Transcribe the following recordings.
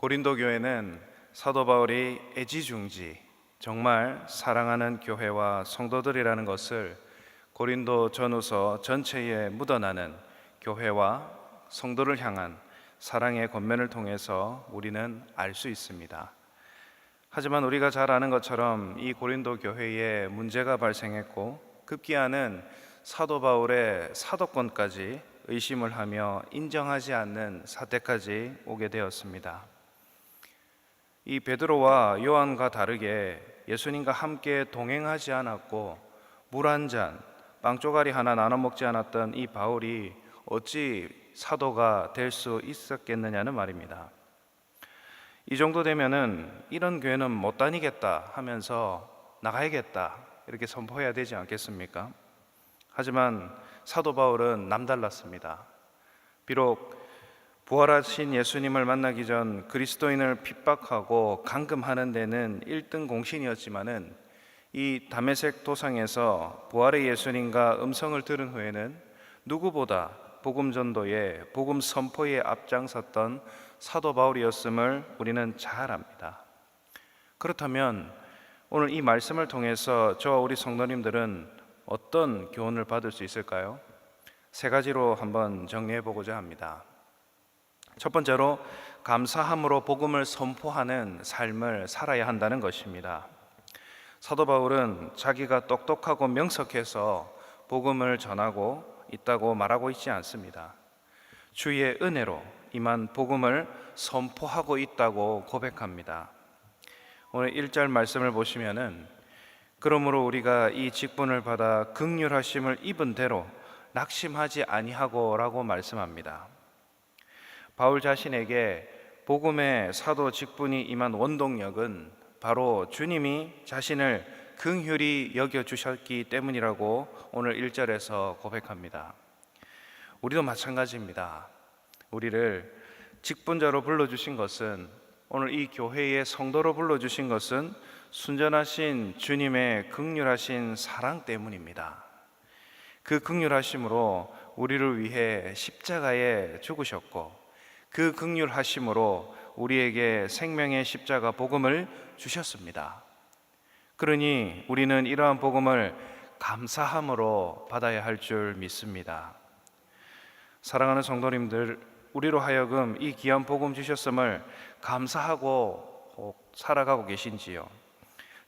고린도 교회는 사도 바울이 애지중지 정말 사랑하는 교회와 성도들이라는 것을 고린도 전후서 전체에 묻어나는 교회와 성도를 향한 사랑의 권면을 통해서 우리는 알 수 있습니다. 하지만 우리가 잘 아는 것처럼 이 고린도 교회에 문제가 발생했고 급기야는 사도 바울의 사도권까지 의심을 하며 인정하지 않는 사태까지 오게 되었습니다. 이 베드로와 요한과 다르게 예수님과 함께 동행하지 않았고 물 한 잔, 빵 쪼가리 하나 나눠 먹지 않았던 이 바울이 어찌 사도가 될 수 있었겠느냐는 말입니다. 이 정도 되면은 이런 교회는 못 다니겠다 하면서 나가야겠다 이렇게 선포해야 되지 않겠습니까? 하지만 사도 바울은 남달랐습니다. 비록 부활하신 예수님을 만나기 전 그리스도인을 핍박하고 감금하는 데는 1등 공신이었지만은 이 다메섹 도상에서 부활의 예수님과 음성을 들은 후에는 누구보다 복음 전도에 복음 선포에 앞장섰던 사도 바울이었음을 우리는 잘 압니다. 그렇다면 오늘 이 말씀을 통해서 저와 우리 성도님들은 어떤 교훈을 받을 수 있을까요? 세 가지로 한번 정리해 보고자 합니다. 첫 번째로 감사함으로 복음을 선포하는 삶을 살아야 한다는 것입니다. 사도 바울은 자기가 똑똑하고 명석해서 복음을 전하고 있다고 말하고 있지 않습니다. 주의 은혜로 임한 복음을 선포하고 있다고 고백합니다. 오늘 1절 말씀을 보시면은 그러므로 우리가 이 직분을 받아 긍휼하심을 입은 대로 낙심하지 아니하고 라고 말씀합니다. 바울 자신에게 복음의 사도 직분이 임한 원동력은 바로 주님이 자신을 긍휼히 여겨주셨기 때문이라고 오늘 1절에서 고백합니다. 우리도 마찬가지입니다. 우리를 직분자로 불러주신 것은, 오늘 이 교회의 성도로 불러주신 것은 순전하신 주님의 긍휼하신 사랑 때문입니다. 그 긍휼하심으로 우리를 위해 십자가에 죽으셨고 그 긍휼하심으로 우리에게 생명의 십자가 복음을 주셨습니다. 그러니 우리는 이러한 복음을 감사함으로 받아야 할 줄 믿습니다. 사랑하는 성도님들, 우리로 하여금 이 귀한 복음 주셨음을 감사하고 살아가고 계신지요?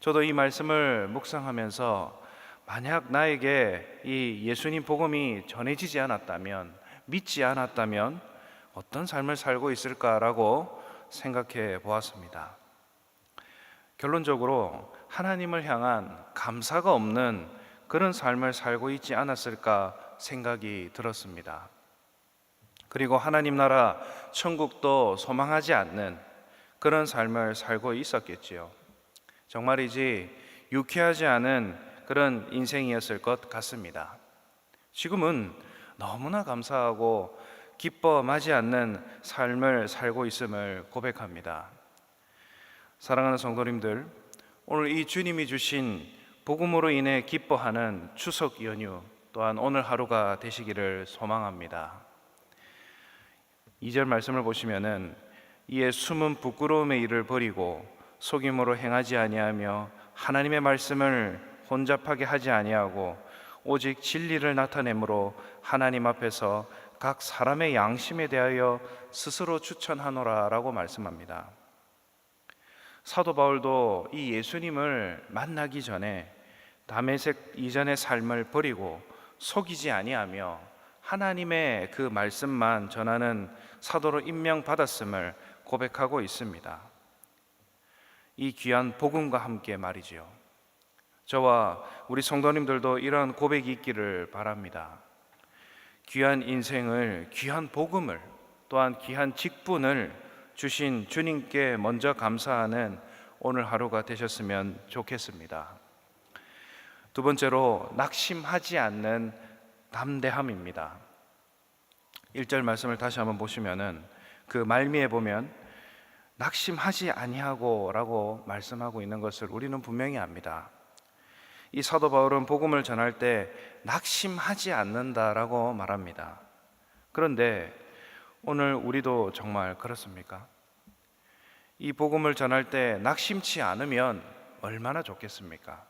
저도 이 말씀을 묵상하면서 만약 나에게 이 예수님 복음이 전해지지 않았다면, 믿지 않았다면 어떤 삶을 살고 있을까라고 생각해 보았습니다. 결론적으로 하나님을 향한 감사가 없는 그런 삶을 살고 있지 않았을까 생각이 들었습니다. 그리고 하나님 나라 천국도 소망하지 않는 그런 삶을 살고 있었겠지요. 정말이지 유쾌하지 않은 그런 인생이었을 것 같습니다. 지금은 너무나 감사하고 기뻐하지 않는 삶을 살고 있음을 고백합니다. 사랑하는 성도님들, 오늘 이 주님이 주신 복음으로 인해 기뻐하는 추석 연휴 또한 오늘 하루가 되시기를 소망합니다. 2절 말씀을 보시면은 이에 숨은 부끄러움의 일을 버리고 속임으로 행하지 아니하며 하나님의 말씀을 혼잡하게 하지 아니하고 오직 진리를 나타내므로 하나님 앞에서 각 사람의 양심에 대하여 스스로 추천하노라 라고 말씀합니다. 사도 바울도 이 예수님을 만나기 전에 다메섹 이전의 삶을 버리고 속이지 아니하며 하나님의 그 말씀만 전하는 사도로 임명받았음을 고백하고 있습니다. 이 귀한 복음과 함께 말이지요. 저와 우리 성도님들도 이러한 고백이 있기를 바랍니다. 귀한 인생을, 귀한 복음을, 또한 귀한 직분을 주신 주님께 먼저 감사하는 오늘 하루가 되셨으면 좋겠습니다. 두 번째로 낙심하지 않는 담대함입니다. 1절 말씀을 다시 한번 보시면은 그 말미에 보면 낙심하지 아니하고 라고 말씀하고 있는 것을 우리는 분명히 압니다. 이 사도 바울은 복음을 전할 때 낙심하지 않는다라고 말합니다. 그런데 오늘 우리도 정말 그렇습니까? 이 복음을 전할 때 낙심치 않으면 얼마나 좋겠습니까?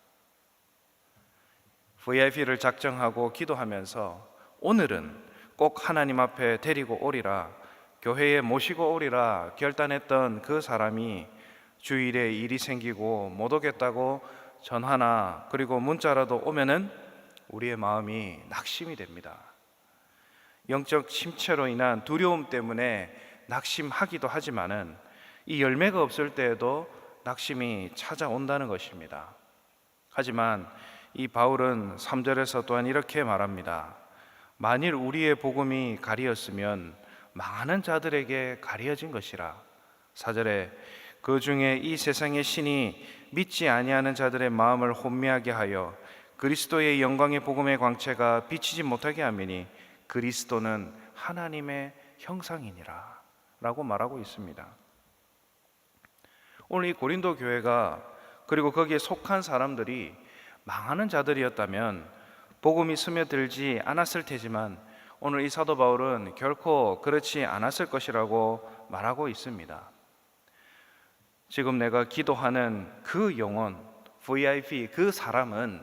VIP를 작정하고 기도하면서 오늘은 꼭 하나님 앞에 데리고 오리라, 교회에 모시고 오리라 결단했던 그 사람이 주일에 일이 생기고 못 오겠다고 전화나 그리고 문자라도 오면은 우리의 마음이 낙심이 됩니다. 영적 침체로 인한 두려움 때문에 낙심하기도 하지만은 이 열매가 없을 때에도 낙심이 찾아온다는 것입니다. 하지만 이 바울은 3절에서 또한 이렇게 말합니다. 만일 우리의 복음이 가리었으면 망하는 자들에게 가리어진 것이라. 4절에 그 중에 이 세상의 신이 믿지 아니하는 자들의 마음을 혼미하게 하여 그리스도의 영광의 복음의 광채가 비치지 못하게 하미니 그리스도는 하나님의 형상이니라 라고 말하고 있습니다. 오늘 이 고린도 교회가 그리고 거기에 속한 사람들이 망하는 자들이었다면 복음이 스며들지 않았을 테지만 오늘 이 사도 바울은 결코 그렇지 않았을 것이라고 말하고 있습니다. 지금 내가 기도하는 그 영혼, VIP, 그 사람은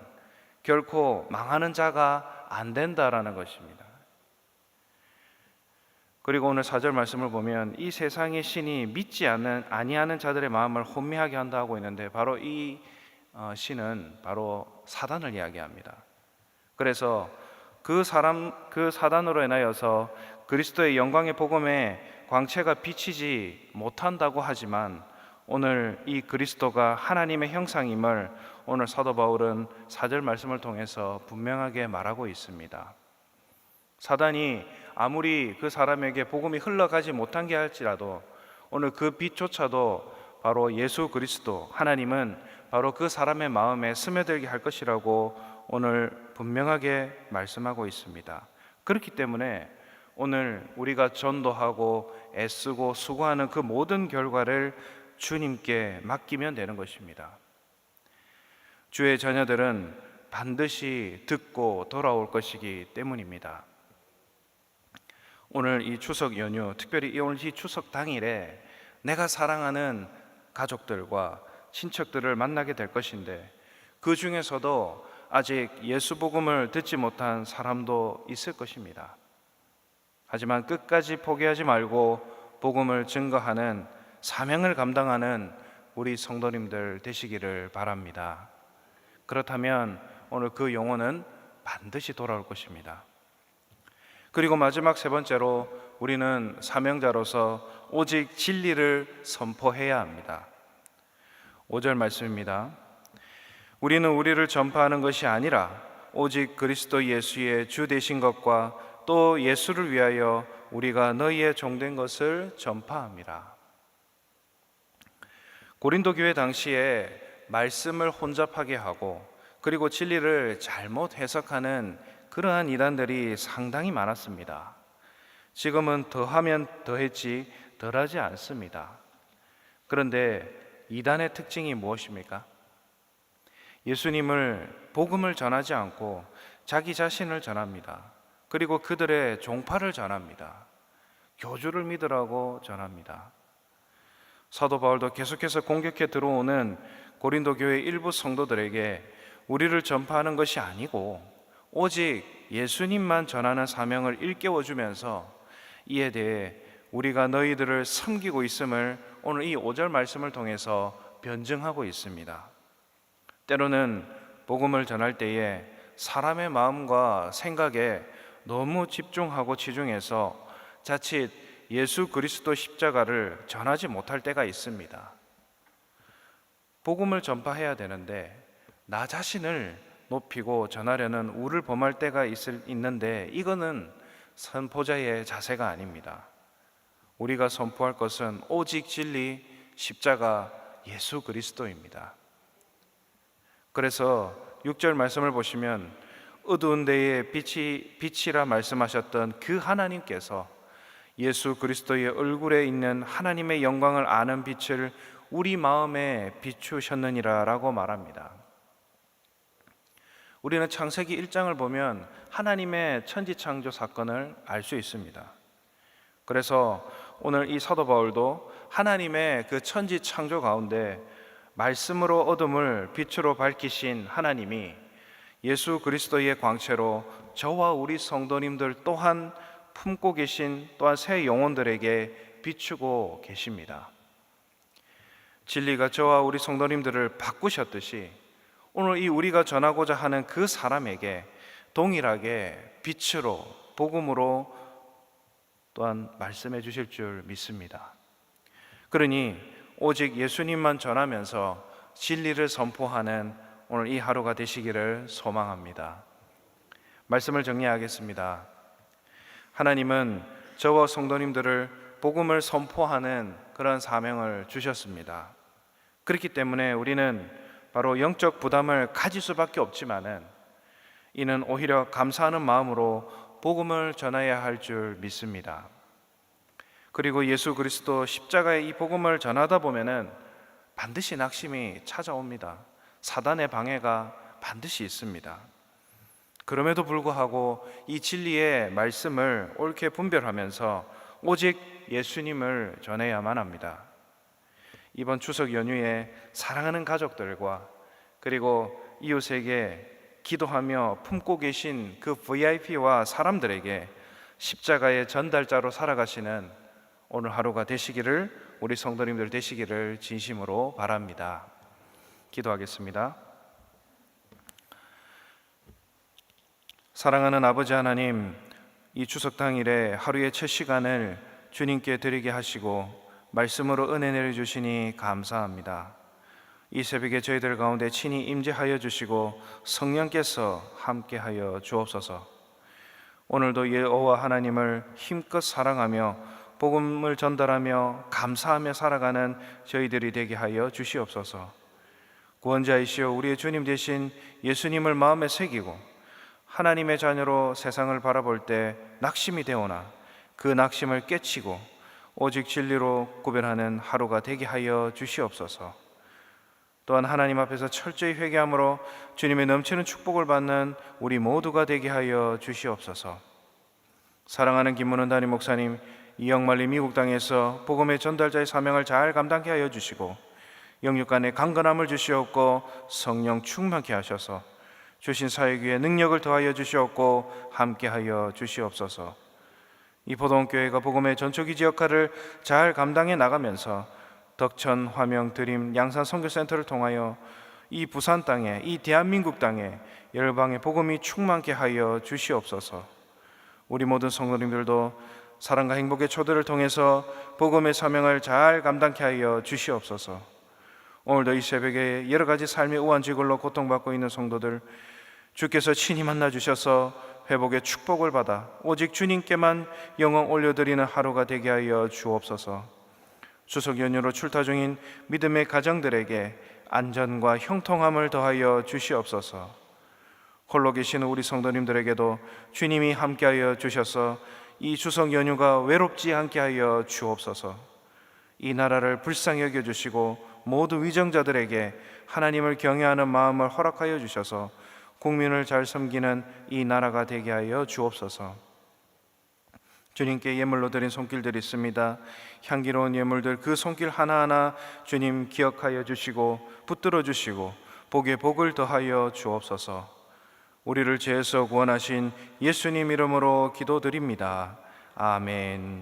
결코 망하는 자가 안 된다라는 것입니다. 그리고 오늘 4절 말씀을 보면 이 세상의 신이 믿지 아니하는 자들의 마음을 혼미하게 한다 하고 있는데 바로 이 신은 바로 사단을 이야기합니다. 그래서 그 사단으로 인하여서 그리스도의 영광의 복음에 광채가 비치지 못한다고 하지만 오늘 이 그리스도가 하나님의 형상임을 오늘 사도 바울은 4절 말씀을 통해서 분명하게 말하고 있습니다. 사단이 아무리 그 사람에게 복음이 흘러가지 못한 게 할지라도 오늘 그 빛조차도 바로 예수 그리스도 하나님은 바로 그 사람의 마음에 스며들게 할 것이라고 오늘 분명하게 말씀하고 있습니다. 그렇기 때문에 오늘 우리가 전도하고 애쓰고 수고하는 그 모든 결과를 주님께 맡기면 되는 것입니다. 주의 자녀들은 반드시 듣고 돌아올 것이기 때문입니다. 오늘 이 추석 연휴, 특별히 오늘 이 추석 당일에 내가 사랑하는 가족들과 친척들을 만나게 될 것인데 그 중에서도 아직 예수 복음을 듣지 못한 사람도 있을 것입니다. 하지만 끝까지 포기하지 말고 복음을 증거하는 사명을 감당하는 우리 성도님들 되시기를 바랍니다. 그렇다면 오늘 그 영혼은 반드시 돌아올 것입니다. 그리고 마지막 세 번째로 우리는 사명자로서 오직 진리를 선포해야 합니다. 5절 말씀입니다. 우리는 우리를 전파하는 것이 아니라 오직 그리스도 예수의 주 되신 것과 또 예수를 위하여 우리가 너희의 종된 것을 전파합니다. 고린도 교회 당시에 말씀을 혼잡하게 하고 그리고 진리를 잘못 해석하는 그러한 이단들이 상당히 많았습니다. 지금은 더하면 더했지 덜하지 않습니다. 그런데 이단의 특징이 무엇입니까? 예수님을 복음을 전하지 않고 자기 자신을 전합니다. 그리고 그들의 종파를 전합니다. 교주를 믿으라고 전합니다. 사도 바울도 계속해서 공격해 들어오는 고린도 교회 일부 성도들에게 우리를 전파하는 것이 아니고 오직 예수님만 전하는 사명을 일깨워주면서 이에 대해 우리가 너희들을 섬기고 있음을 오늘 이 5절 말씀을 통해서 변증하고 있습니다. 때로는 복음을 전할 때에 사람의 마음과 생각에 너무 집중하고 치중해서 자칫 예수 그리스도 십자가를 전하지 못할 때가 있습니다. 복음을 전파해야 되는데 나 자신을 높이고 전하려는 우를 범할 때가 있는데 이거는 선포자의 자세가 아닙니다. 우리가 선포할 것은 오직 진리, 십자가, 예수 그리스도입니다. 그래서 6절 말씀을 보시면 어두운 데에 빛이라 말씀하셨던 그 하나님께서 예수 그리스도의 얼굴에 있는 하나님의 영광을 아는 빛을 우리 마음에 비추셨느니라 라고 말합니다. 우리는 창세기 1장을 보면 하나님의 천지창조 사건을 알 수 있습니다. 그래서 오늘 이 사도 바울도 하나님의 그 천지 창조 가운데 말씀으로 어둠을 빛으로 밝히신 하나님이 예수 그리스도의 광채로 저와 우리 성도님들 또한 품고 계신 또한 새 영혼들에게 비추고 계십니다. 진리가 저와 우리 성도님들을 바꾸셨듯이 오늘 이 우리가 전하고자 하는 그 사람에게 동일하게 빛으로 복음으로 또한 말씀해 주실 줄 믿습니다. 그러니 오직 예수님만 전하면서 진리를 선포하는 오늘 이 하루가 되시기를 소망합니다. 말씀을 정리하겠습니다. 하나님은 저와 성도님들을 복음을 선포하는 그런 사명을 주셨습니다. 그렇기 때문에 우리는 바로 영적 부담을 가질 수밖에 없지만은 이는 오히려 감사하는 마음으로 복음을 전해야 할 줄 믿습니다. 그리고 예수 그리스도 십자가의 이 복음을 전하다 보면은 반드시 낙심이 찾아옵니다. 사단의 방해가 반드시 있습니다. 그럼에도 불구하고 이 진리의 말씀을 옳게 분별하면서 오직 예수님을 전해야만 합니다. 이번 추석 연휴에 사랑하는 가족들과 그리고 이웃에게 기도하며 품고 계신 그 VIP와 사람들에게 십자가의 전달자로 살아가시는 오늘 하루가 되시기를, 우리 성도님들 되시기를 진심으로 바랍니다. 기도하겠습니다. 사랑하는 아버지 하나님, 이 추석 당일에 하루의 첫 시간을 주님께 드리게 하시고 말씀으로 은혜 내려주시니 감사합니다. 이 새벽에 저희들 가운데 친히 임재하여 주시고 성령께서 함께하여 주옵소서. 오늘도 여호와 하나님을 힘껏 사랑하며 복음을 전달하며 감사하며 살아가는 저희들이 되게 하여 주시옵소서. 구원자이시여 우리의 주님 되신 예수님을 마음에 새기고 하나님의 자녀로 세상을 바라볼 때 낙심이 되오나 그 낙심을 깨치고 오직 진리로 구별하는 하루가 되게 하여 주시옵소서. 또한 하나님 앞에서 철저히 회개함으로 주님의 넘치는 축복을 받는 우리 모두가 되게 하여 주시옵소서. 사랑하는 김문은 담임 목사님, 이영만리 미국 땅에서 복음의 전달자의 사명을 잘 감당케 하여 주시고 영육간의 강건함을 주시옵고 성령 충만케 하셔서 주신 사역 위에 능력을 더하여 주시옵고 함께하여 주시옵소서. 이 포동교회가 복음의 전초기지 역할을 잘 감당해 나가면서 덕천, 화명, 드림, 양산 선교센터를 통하여 이 부산 땅에, 이 대한민국 땅에 열방의 복음이 충만케 하여 주시옵소서. 우리 모든 성도님들도 사랑과 행복의 초대를 통해서 복음의 사명을 잘 감당케 하여 주시옵소서. 오늘도 이 새벽에 여러 가지 삶의 우환지글로 고통받고 있는 성도들 주께서 친히 만나 주셔서 회복의 축복을 받아 오직 주님께만 영광 올려드리는 하루가 되게 하여 주옵소서. 추석 연휴로 출타 중인 믿음의 가정들에게 안전과 형통함을 더하여 주시옵소서. 홀로 계시는 우리 성도님들에게도 주님이 함께하여 주셔서 이 추석 연휴가 외롭지 않게 하여 주옵소서. 이 나라를 불쌍히 여겨주시고 모두 위정자들에게 하나님을 경외하는 마음을 허락하여 주셔서 국민을 잘 섬기는 이 나라가 되게 하여 주옵소서. 주님께 예물로 드린 손길들이 있습니다. 향기로운 예물들 그 손길 하나하나 주님 기억하여 주시고 붙들어 주시고 복에 복을 더하여 주옵소서. 우리를 죄에서 구원하신 예수님 이름으로 기도드립니다. 아멘.